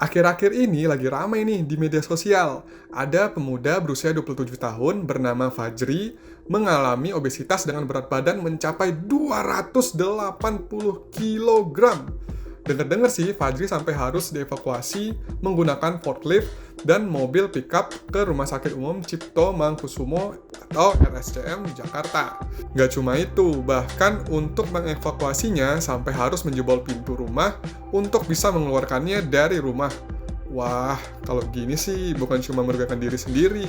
Akhir-akhir ini lagi ramai nih di media sosial. Ada pemuda berusia 27 tahun bernama Fajri mengalami obesitas dengan berat badan mencapai 280 kilogram. Dengar-dengar sih Fajri sampai harus dievakuasi menggunakan forklift dan mobil pickup ke Rumah Sakit Umum Cipto Mangunkusumo atau RSCM di Jakarta. Gak cuma itu, bahkan untuk mengevakuasinya sampai harus menjebol pintu rumah untuk bisa mengeluarkannya dari rumah. Wah, kalau gini sih bukan cuma merugikan diri sendiri,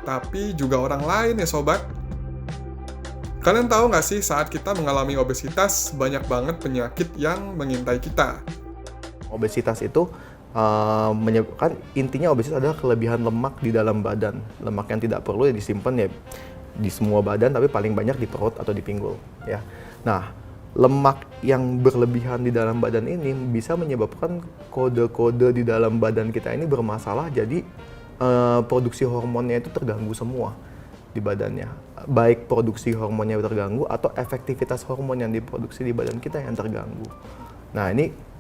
tapi juga orang lain ya sobat. Kalian tahu nggak sih saat kita mengalami obesitas, banyak banget penyakit yang mengintai kita. Obesitas itu menyebabkan intinya obesitas adalah kelebihan lemak di dalam badan. Lemak yang tidak perlu ya disimpan ya di semua badan, tapi paling banyak di perut atau di pinggul. Ya. Nah, lemak yang berlebihan di dalam badan ini bisa menyebabkan kode-kode di dalam badan kita ini bermasalah, jadi produksi hormonnya itu terganggu semua di badannya. Baik produksi hormonnya terganggu atau efektivitas hormon yang diproduksi di badan kita yang terganggu. Nah, ini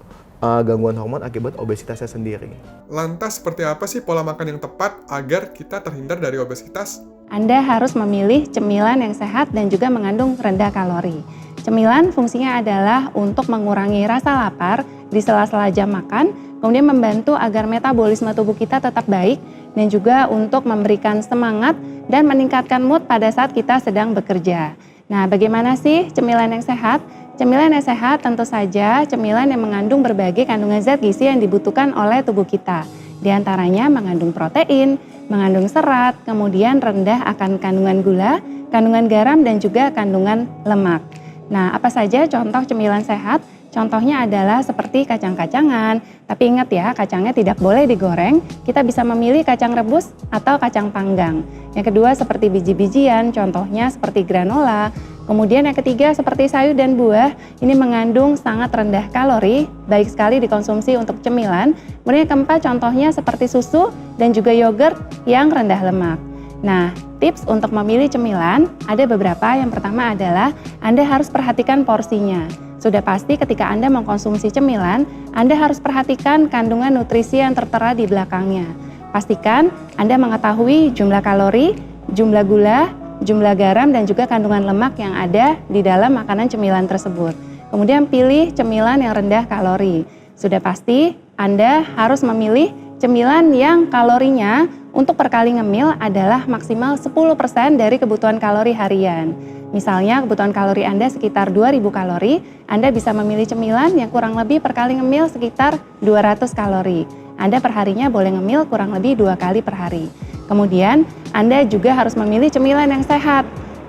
gangguan hormon akibat obesitasnya sendiri. Lantas seperti apa sih pola makan yang tepat agar kita terhindar dari obesitas? Anda harus memilih cemilan yang sehat dan juga mengandung rendah kalori. Cemilan fungsinya adalah untuk mengurangi rasa lapar di sela-sela jam makan, kemudian membantu agar metabolisme tubuh kita tetap baik, dan juga untuk memberikan semangat dan meningkatkan mood pada saat kita sedang bekerja. Nah, bagaimana sih cemilan yang sehat? Cemilan yang sehat tentu saja cemilan yang mengandung berbagai kandungan zat gizi yang dibutuhkan oleh tubuh kita. Di antaranya mengandung protein, mengandung serat, kemudian rendah akan kandungan gula, kandungan garam, dan juga kandungan lemak. Nah, apa saja contoh cemilan sehat? Contohnya adalah seperti kacang-kacangan, tapi ingat ya, kacangnya tidak boleh digoreng. Kita bisa memilih kacang rebus atau kacang panggang. Yang kedua seperti biji-bijian, contohnya seperti granola. Kemudian yang ketiga seperti sayur dan buah, ini mengandung sangat rendah kalori, baik sekali dikonsumsi untuk cemilan. Kemudian yang keempat contohnya seperti susu dan juga yogurt yang rendah lemak. Nah, tips untuk memilih cemilan ada beberapa. Yang pertama adalah Anda harus perhatikan porsinya. Sudah pasti ketika Anda mengkonsumsi cemilan, Anda harus perhatikan kandungan nutrisi yang tertera di belakangnya. Pastikan Anda mengetahui jumlah kalori, jumlah gula, jumlah garam, dan juga kandungan lemak yang ada di dalam makanan cemilan tersebut. Kemudian pilih cemilan yang rendah kalori. Sudah pasti Anda harus memilih cemilan yang kalorinya untuk per kali ngemil adalah maksimal 10% dari kebutuhan kalori harian. Misalnya kebutuhan kalori Anda sekitar 2000 kalori, Anda bisa memilih cemilan yang kurang lebih per kali ngemil sekitar 200 kalori. Anda perharinya boleh ngemil kurang lebih 2 kali per hari. Kemudian Anda juga harus memilih cemilan yang sehat.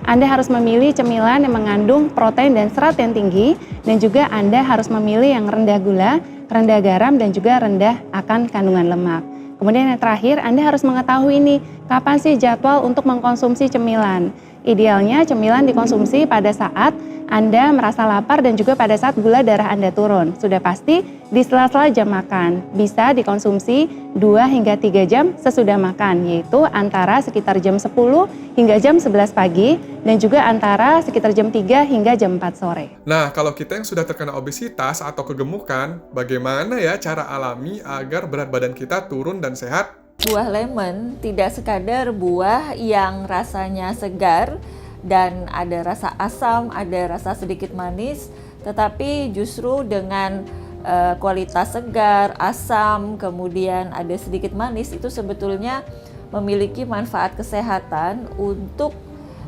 Anda harus memilih cemilan yang mengandung protein dan serat yang tinggi, dan juga Anda harus memilih yang rendah gula, rendah garam, dan juga rendah akan kandungan lemak. Kemudian yang terakhir, Anda harus mengetahui nih, kapan sih jadwal untuk mengkonsumsi cemilan. Idealnya cemilan dikonsumsi pada saat Anda merasa lapar dan juga pada saat gula darah Anda turun. Sudah pasti di sela-sela jam makan. Bisa dikonsumsi 2 hingga 3 jam sesudah makan, yaitu antara sekitar jam 10 hingga jam 11 pagi dan juga antara sekitar jam 3 hingga jam 4 sore. Nah, kalau kita yang sudah terkena obesitas atau kegemukan, bagaimana ya cara alami agar berat badan kita turun dan sehat? Buah lemon tidak sekadar buah yang rasanya segar dan ada rasa asam, ada rasa sedikit manis, tetapi justru dengan kualitas segar, asam, kemudian ada sedikit manis, itu sebetulnya memiliki manfaat kesehatan untuk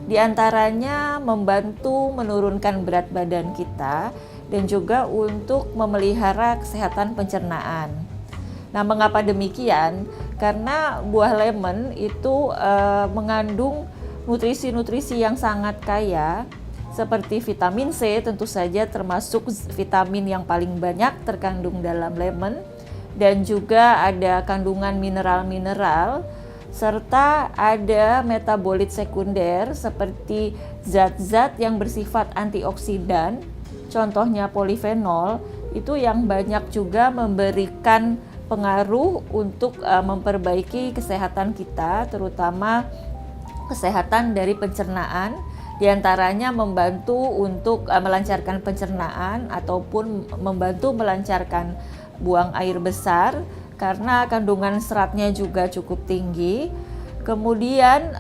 diantaranya membantu menurunkan berat badan kita dan juga untuk memelihara kesehatan pencernaan. Nah, mengapa demikian? Karena buah lemon itu mengandung nutrisi-nutrisi yang sangat kaya, seperti vitamin C tentu saja termasuk vitamin yang paling banyak terkandung dalam lemon, dan juga ada kandungan mineral-mineral, serta ada metabolit sekunder seperti zat-zat yang bersifat antioksidan, contohnya polifenol, itu yang banyak juga memberikan pengaruh untuk memperbaiki kesehatan kita, terutama kesehatan dari pencernaan, diantaranya membantu untuk melancarkan pencernaan ataupun membantu melancarkan buang air besar, karena kandungan seratnya juga cukup tinggi. Kemudian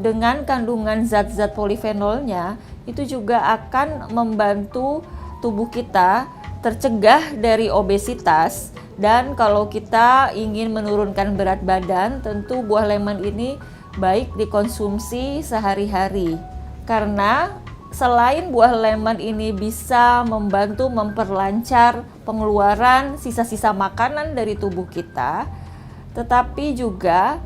dengan kandungan zat-zat polifenolnya itu juga akan membantu tubuh kita tercegah dari obesitas. Dan kalau kita ingin menurunkan berat badan, tentu buah lemon ini baik dikonsumsi sehari-hari. Karena selain buah lemon ini bisa membantu memperlancar pengeluaran sisa-sisa makanan dari tubuh kita, tetapi juga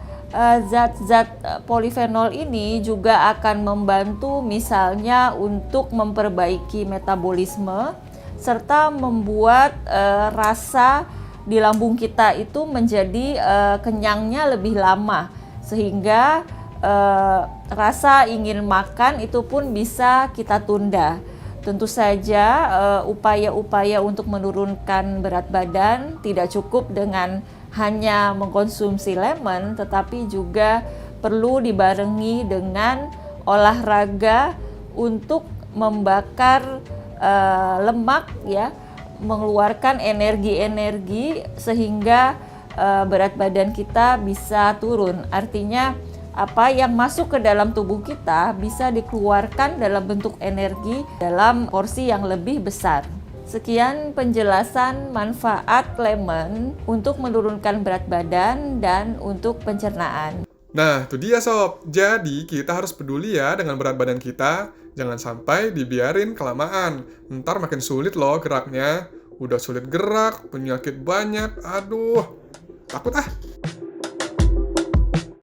zat-zat polifenol ini juga akan membantu misalnya untuk memperbaiki metabolisme serta membuat rasa di lambung kita itu menjadi kenyangnya lebih lama, sehingga rasa ingin makan itu pun bisa kita tunda. Tentu saja upaya-upaya untuk menurunkan berat badan tidak cukup dengan hanya mengkonsumsi lemon, tetapi juga perlu dibarengi dengan olahraga untuk membakar lemak ya, mengeluarkan energi-energi sehingga berat badan kita bisa turun. Artinya apa yang masuk ke dalam tubuh kita bisa dikeluarkan dalam bentuk energi dalam porsi yang lebih besar. Sekian penjelasan manfaat lemon untuk menurunkan berat badan dan untuk pencernaan. Nah, itu dia sob. Jadi, kita harus peduli ya dengan berat badan kita. Jangan sampai dibiarin kelamaan. Ntar makin sulit loh geraknya. Udah sulit gerak, penyakit banyak. Aduh, takut ah.